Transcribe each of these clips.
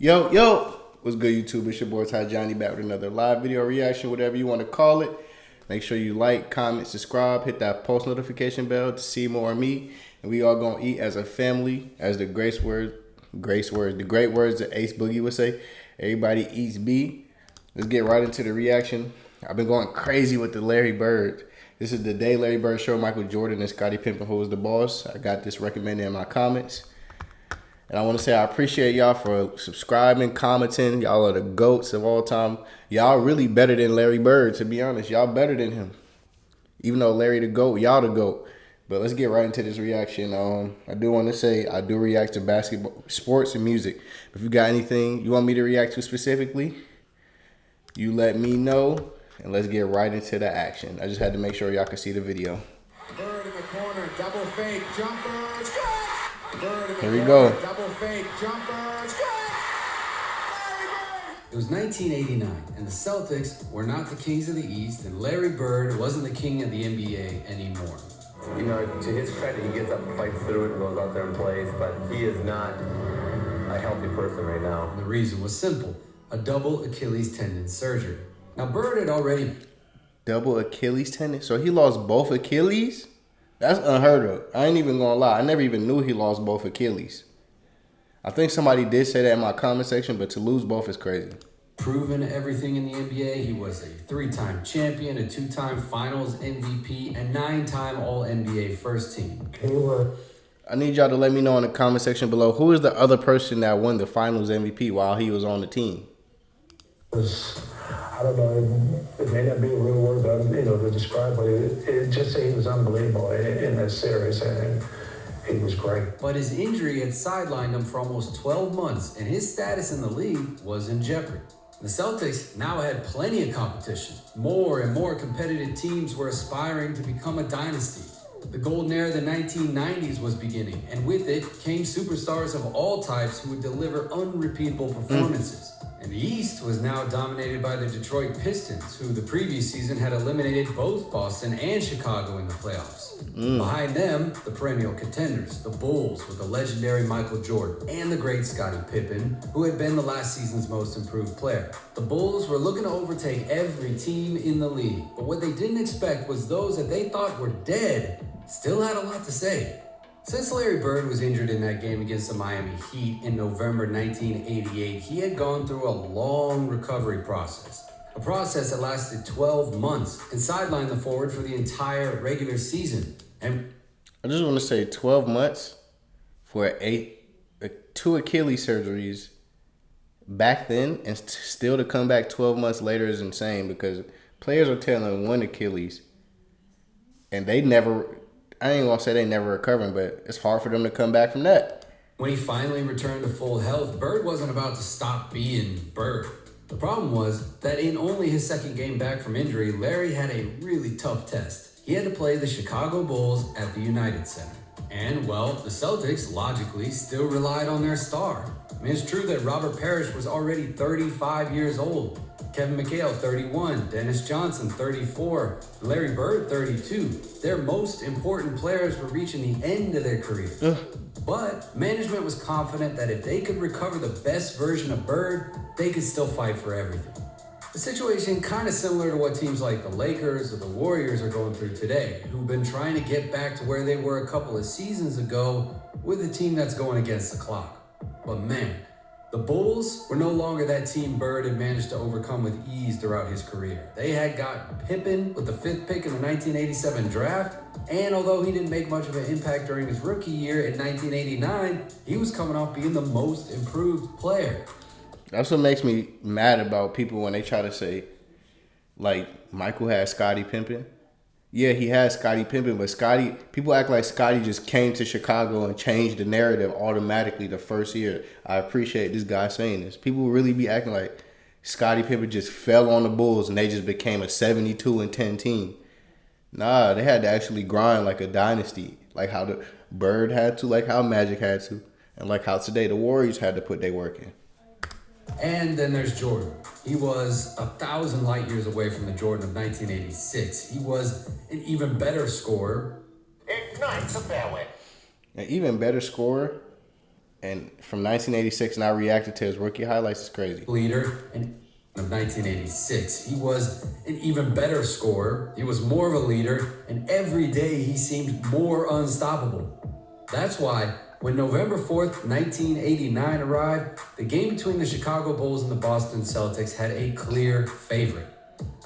Yo, what's good, YouTube? It's your boy Ty Johnny back with another live video reaction, whatever you want to call it. Make sure you like, comment, subscribe, hit that post notification bell to see more of me. And we all gonna eat as a family, as the great words that Ace Boogie would say. Everybody eats B. Let's get right into the reaction. I've been going crazy with the Larry Bird. This is the day Larry Bird showed Michael Jordan and Scottie Pippen who was the boss. I got this recommended in my comments. And I want to say I appreciate y'all for subscribing, commenting. Y'all are the GOATs of all time. Y'all really better than Larry Bird, to be honest. Y'all better than him. Even though Larry the GOAT, y'all the GOAT. But let's get right into this reaction. I do want to say I do react to basketball, sports, and music. If you got anything you want me to react to specifically, you let me know. And let's get right into the action. I just had to make sure y'all could see the video. Bird in the corner, double fake, jumper, Here we go. double fake, jumper, It was 1989, and the Celtics were not the kings of the East, and Larry Bird wasn't the king of the NBA anymore. You know, to his credit, he gets up and fights through it and goes out there and plays, but he is not a healthy person right now. The reason was simple: a double Achilles tendon surgery. Now, Bird had already... Double Achilles tendon? So he lost both Achilles? That's unheard of. I ain't even gonna lie. I never even knew he lost both Achilles. I think somebody did say that in my comment section, but to lose both is crazy. Proven everything in the NBA. He was a 3-time champion, a 2-time finals MVP, and 9-time All-NBA first team. I need y'all to let me know in the comment section below, who is the other person that won the finals MVP while he was on the team? I don't know, it may not be a real word, to describe, but it just he was unbelievable in that series, and he was great. But his injury had sidelined him for almost 12 months, and his status in the league was in jeopardy. The Celtics now had plenty of competition. More and more competitive teams were aspiring to become a dynasty. The golden era of the 1990s was beginning, and with it came superstars of all types who would deliver unrepeatable performances. And the East was now dominated by the Detroit Pistons, who the previous season had eliminated both Boston and Chicago in the playoffs. Behind them, the perennial contenders, the Bulls with the legendary Michael Jordan and the great Scottie Pippen, who had been the last season's most improved player. The Bulls were looking to overtake every team in the league, but what they didn't expect was those that they thought were dead still had a lot to say. Since Larry Bird was injured in that game against the Miami Heat in November 1988, he had gone through a long recovery process. A process that lasted 12 months and sidelined the forward for the entire regular season. And I just want to say 12 months for two Achilles surgeries back then, and still to come back 12 months later is insane, because players are telling one Achilles and they never... I ain't gonna say they never recovering, but it's hard for them to come back from that. when he finally returned to full health, Bird wasn't about to stop being Bird. The problem was that in only his second game back from injury, Larry had a really tough test. He had to play the Chicago Bulls at the United Center. And, well, the Celtics, logically, still relied on their star. I mean, it's true that Robert Parrish was already 35 years old. Kevin McHale, 31. Dennis Johnson, 34. Larry Bird, 32. Their most important players were reaching the end of their careers. But management was confident that if they could recover the best version of Bird, they could still fight for everything. The situation kind of similar to what teams like the Lakers or the Warriors are going through today, who've been trying to get back to where they were a couple of seasons ago with a team that's going against the clock. But man, the Bulls were no longer that team Bird had managed to overcome with ease throughout his career. They had got Pippen with the 5th pick in the 1987 draft, and although he didn't make much of an impact during his rookie year in 1989, he was coming off being the most improved player. That's what makes me mad about people when they try to say, like, Michael had Scottie Pippen. Yeah, he had Scottie Pippen, but people act like Scottie just came to Chicago and changed the narrative automatically the first year. I appreciate this guy saying this. People really be acting like Scottie Pippen just fell on the Bulls and they just became a 72-10 team. Nah, they had to actually grind like a dynasty, like how the Bird had to, like how Magic had to, and like how today the Warriors had to put their work in. And then there's Jordan. He was 1,000 light years away from the Jordan of 1986. He was an even better scorer. Ignite the fairway. An even better scorer? And from 1986, and I reacted to his rookie highlights. Is crazy. Leader in of 1986. He was an even better scorer. He was more of a leader, and every day he seemed more unstoppable. That's why when November 4th, 1989 arrived, the game between the Chicago Bulls and the Boston Celtics had a clear favorite.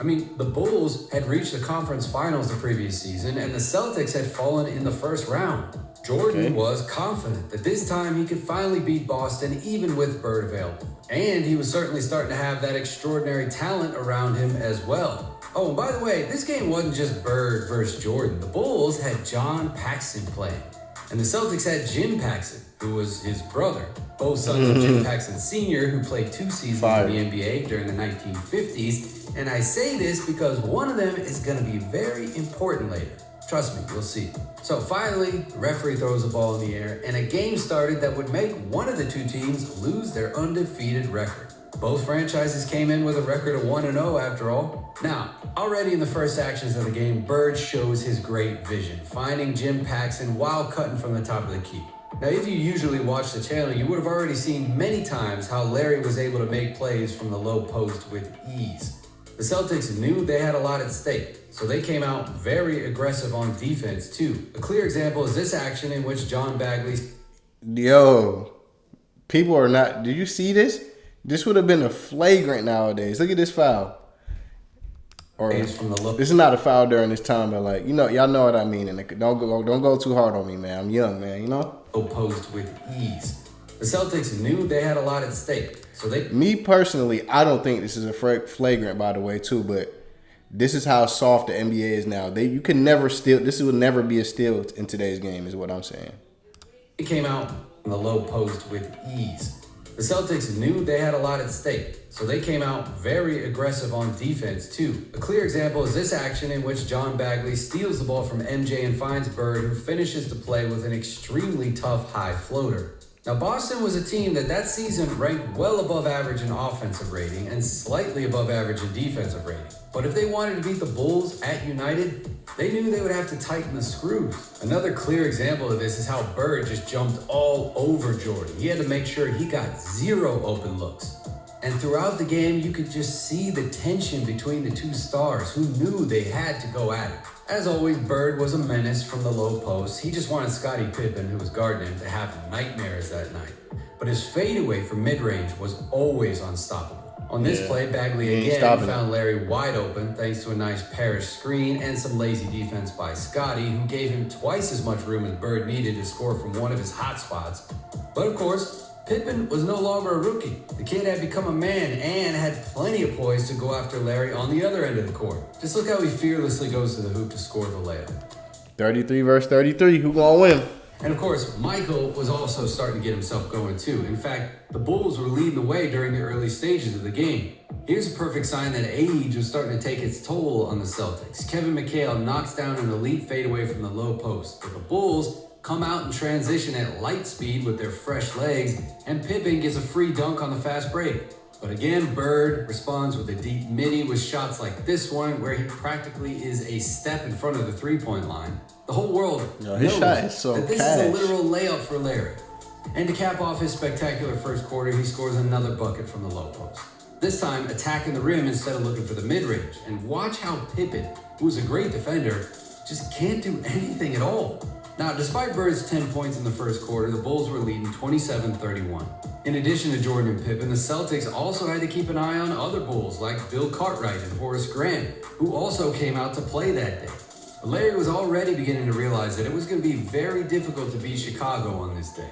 I mean, the Bulls had reached the conference finals the previous season, and the Celtics had fallen in the first round. Jordan was confident that this time he could finally beat Boston even with Bird available. And he was certainly starting to have that extraordinary talent around him as well. Oh, and by the way, this game wasn't just Bird versus Jordan. The Bulls had John Paxson playing. And the Celtics had Jim Paxson, who was his brother. Both sons of Jim Paxson Sr., who played 2 seasons in the NBA during the 1950s. And I say this because one of them is going to be very important later. Trust me, you'll see. So finally, the referee throws the ball in the air, and a game started that would make one of the two teams lose their undefeated record. Both franchises came in with a record of 1-0 after all. Now, already in the first actions of the game, Bird shows his great vision, finding Jim Paxson while cutting from the top of the key. Now, if you usually watch the channel, you would have already seen many times how Larry was able to make plays from the low post with ease. The Celtics knew they had a lot at stake, so they came out very aggressive on defense too. A clear example is this action in which John Bagley... Yo, people are not... Did you see this? This would have been a flagrant nowadays. Look at this foul. Or from the low. This is not a foul during this time, but like, you know, y'all know what I mean. And don't go too hard on me, man. I'm young, man. You know. Post with ease. The Celtics knew they had a lot at stake, so they. Me personally, I don't think this is a flagrant, by the way, too. But this is how soft the NBA is now. You can never steal. This would never be a steal in today's game, is what I'm saying. It came out in the low post with ease. The Celtics knew they had a lot at stake, so they came out very aggressive on defense too. A clear example is this action in which John Bagley steals the ball from MJ and finds Bird, who finishes the play with an extremely tough high floater. Now, Boston was a team that season ranked well above average in offensive rating and slightly above average in defensive rating. But if they wanted to beat the Bulls at United, they knew they would have to tighten the screws. Another clear example of this is how Bird just jumped all over Jordan. He had to make sure he got 0 open looks. And throughout the game, you could just see the tension between the two stars who knew they had to go at it. As always, Bird was a menace from the low post. He just wanted Scottie Pippen, who was guarding him, to have nightmares that night. But his fadeaway from mid-range was always unstoppable. On this play, Bagley again found Larry wide open thanks to a nice Parrish screen and some lazy defense by Scottie, who gave him twice as much room as Bird needed to score from one of his hot spots. But of course, Pippen was no longer a rookie. The kid had become a man and had plenty of poise to go after Larry on the other end of the court. Just look how he fearlessly goes to the hoop to score the layup. 33 versus 33. Who gonna win? And of course, Michael was also starting to get himself going too. In fact, the Bulls were leading the way during the early stages of the game. Here's a perfect sign that age was starting to take its toll on the Celtics. Kevin McHale knocks down an elite fadeaway from the low post, but the Bulls come out and transition at light speed with their fresh legs, and Pippen gets a free dunk on the fast break. But again, Bird responds with a deep midi with shots like this one, where he practically is a step in front of the three-point line. The whole world knows shot is so that this is a literal layup for Larry. And to cap off his spectacular first quarter, he scores another bucket from the low post. This time, attacking the rim instead of looking for the mid-range. And watch how Pippen, who's a great defender, just can't do anything at all. Now, despite Bird's 10 points in the first quarter, the Bulls were leading 27-31. In addition to Jordan and Pippen, the Celtics also had to keep an eye on other Bulls like Bill Cartwright and Horace Grant, who also came out to play that day. Larry was already beginning to realize that it was going to be very difficult to beat Chicago on this day.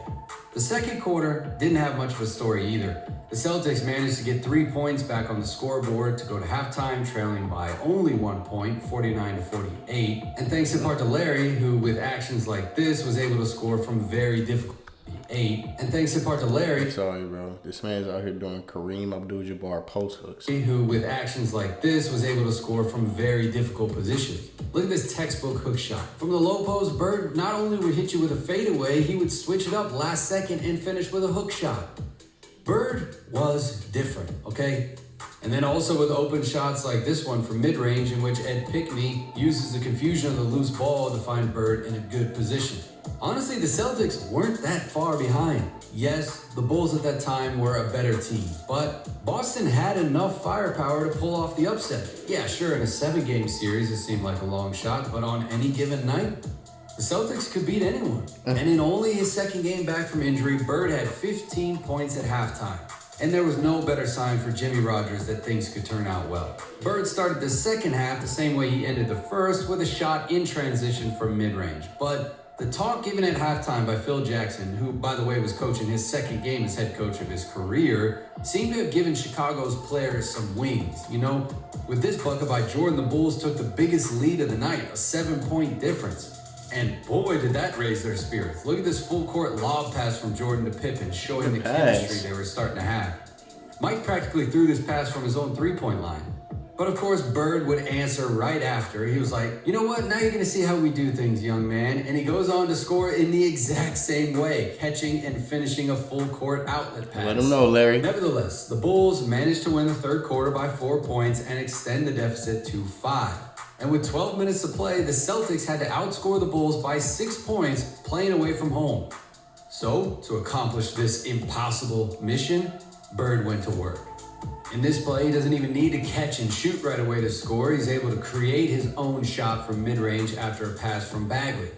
The second quarter didn't have much of a story either. The Celtics managed to get 3 points back on the scoreboard to go to halftime trailing by only 1 point, 49-48. And thanks in part to Larry, who with actions like this was able to score from very difficult 8. And thanks in part to Larry. Sorry, bro. This man's out here doing Kareem Abdul-Jabbar post hooks. Who with actions like this was able to score from very difficult positions. Look at this textbook hook shot. From the low post, Bird not only would hit you with a fadeaway, he would switch it up last second and finish with a hook shot. Bird was different, okay? And then also with open shots like this one from mid-range, in which Ed Pickney uses the confusion of the loose ball to find Bird in a good position. Honestly, the Celtics weren't that far behind. Yes, the Bulls at that time were a better team, but Boston had enough firepower to pull off the upset. Yeah, sure, in a 7-game series, it seemed like a long shot, but on any given night, the Celtics could beat anyone. And in only his second game back from injury, Bird had 15 points at halftime. And there was no better sign for Jimmy Rogers that things could turn out well. Bird started the second half the same way he ended the first, with a shot in transition from mid-range. But the talk given at halftime by Phil Jackson, who, by the way, was coaching his second game as head coach of his career, seemed to have given Chicago's players some wings. You know, with this bucket by Jordan, the Bulls took the biggest lead of the night, a 7-point difference. And boy, did that raise their spirits. Look at this full-court lob pass from Jordan to Pippen, showing the chemistry they were starting to have. Mike practically threw this pass from his own three-point line. But of course, Bird would answer right after. He was like, you know what? Now you're going to see how we do things, young man. And he goes on to score in the exact same way, catching and finishing a full-court outlet pass. Let him know, Larry. Nevertheless, the Bulls managed to win the third quarter by 4 points and extend the deficit to 5. And with 12 minutes to play, the Celtics had to outscore the Bulls by 6 points playing away from home. So, to accomplish this impossible mission, Bird went to work. In this play, he doesn't even need to catch and shoot right away to score. He's able to create his own shot from mid-range after a pass from Bagley.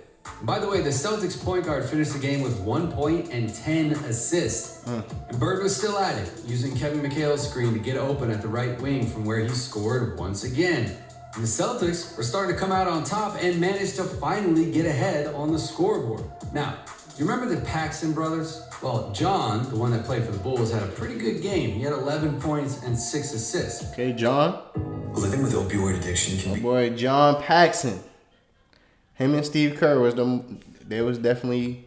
By the way, the Celtics point guard finished the game with 1 point and 10 assists. And Bird was still at it, using Kevin McHale's screen to get open at the right wing from where he scored once again. And the Celtics were starting to come out on top and managed to finally get ahead on the scoreboard. Now, do you remember the Paxson brothers? Well, John, the one that played for the Bulls, had a pretty good game. He had 11 points and 6 assists. Okay, John. Living with opioid addiction can My be... boy John Paxson. Him and Steve Kerr they was definitely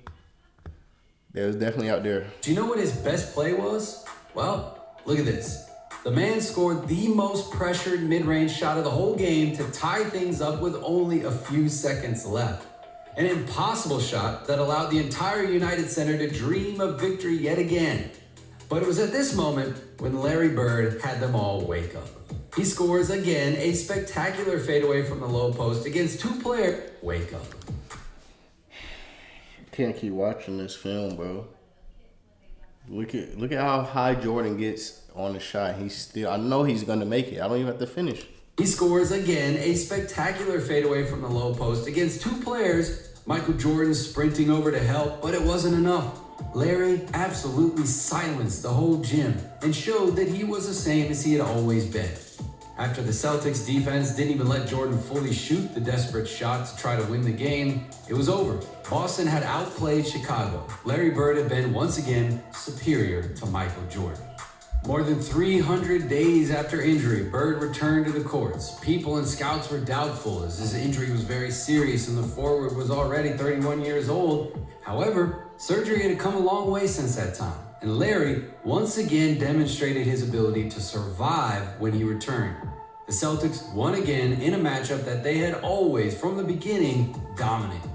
out there. Do you know what his best play was? Well, look at this. The man scored the most pressured mid-range shot of the whole game to tie things up with only a few seconds left. An impossible shot that allowed the entire United Center to dream of victory yet again. But it was at this moment when Larry Bird had them all wake up. He scores again a spectacular fadeaway from the low post against 2 players. Wake up. Can't keep watching this film, bro. Look at how high Jordan gets on the shot. I know he's gonna make it. I don't even have to finish. He scores again a spectacular fadeaway from the low post against 2 players. Michael Jordan sprinting over to help, but it wasn't enough. Larry absolutely silenced the whole gym and showed that he was the same as he had always been. After the Celtics defense didn't even let Jordan fully shoot the desperate shot to try to win the game, it was over. Boston had outplayed Chicago. Larry Bird had been once again superior to Michael Jordan. More than 300 days after injury, Bird returned to the courts. People and scouts were doubtful as his injury was very serious and the forward was already 31 years old. However, surgery had come a long way since that time, and Larry once again demonstrated his ability to survive when he returned. The Celtics won again in a matchup that they had always, from the beginning, dominated.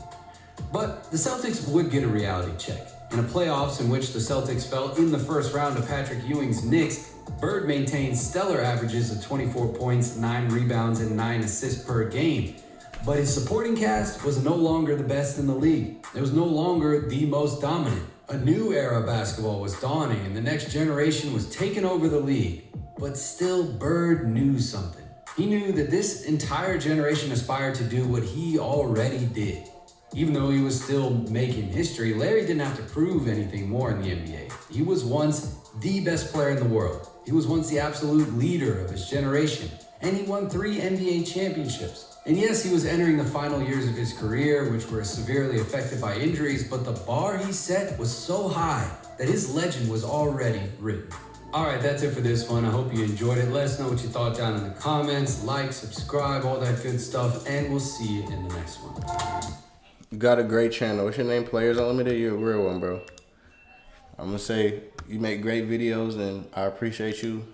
But the Celtics would get a reality check. In a playoffs in which the Celtics fell in the first round to Patrick Ewing's Knicks, Bird maintained stellar averages of 24 points, 9 rebounds, and 9 assists per game. But his supporting cast was no longer the best in the league. It was no longer the most dominant. A new era of basketball was dawning, and the next generation was taking over the league. But still, Bird knew something. He knew that this entire generation aspired to do what he already did. Even though he was still making history, Larry didn't have to prove anything more in the NBA. He was once the best player in the world. He was once the absolute leader of his generation. And he won 3 NBA championships. And yes, he was entering the final years of his career, which were severely affected by injuries, but the bar he set was so high that his legend was already written. All right, that's it for this one. I hope you enjoyed it. Let us know what you thought down in the comments. Like, subscribe, all that good stuff, and we'll see you in the next one. You got a great channel. What's your name? Players Unlimited? You're a real one, bro. I'm going to say you make great videos, and I appreciate you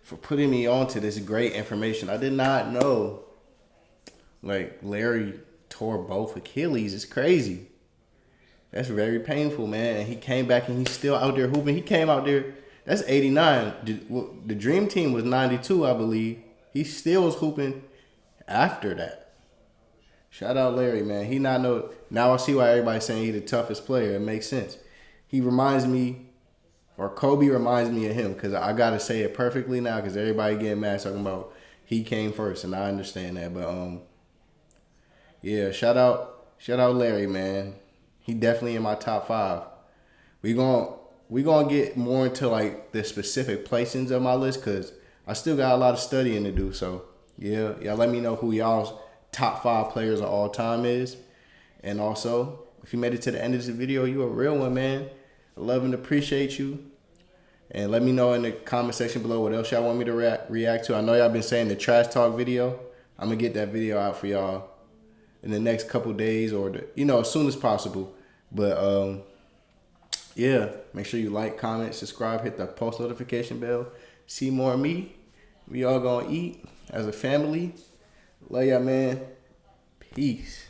for putting me on to this great information. I did not know, like, Larry tore both Achilles. It's crazy. That's very painful, man. And he came back, and he's still out there hooping. He came out there. That's 89. The Dream Team was 92, I believe. He still was hooping after that. Shout out Larry, man. He not no. Now I see why everybody's saying he the toughest player. It makes sense. He reminds me, or Kobe reminds me of him, because I gotta say it perfectly now, because everybody getting mad talking about he came first, and I understand that. But yeah, shout out Larry, man. He definitely in my top 5. We gonna get more into like the specific placings of my list, because I still got a lot of studying to do. So yeah, y'all let me know who y'all's top 5 players of all time is. And also, if you made it to the end of this video, you a real one, man. I love and appreciate you. And let me know in the comment section below what else y'all want me to react to. I know y'all been saying the trash talk video. I'm going to get that video out for y'all in the next couple days, or as soon as possible. But yeah, make sure you like, comment, subscribe, hit the post notification bell. See more of me. We all going to eat as a family. Love y'all, man. Peace.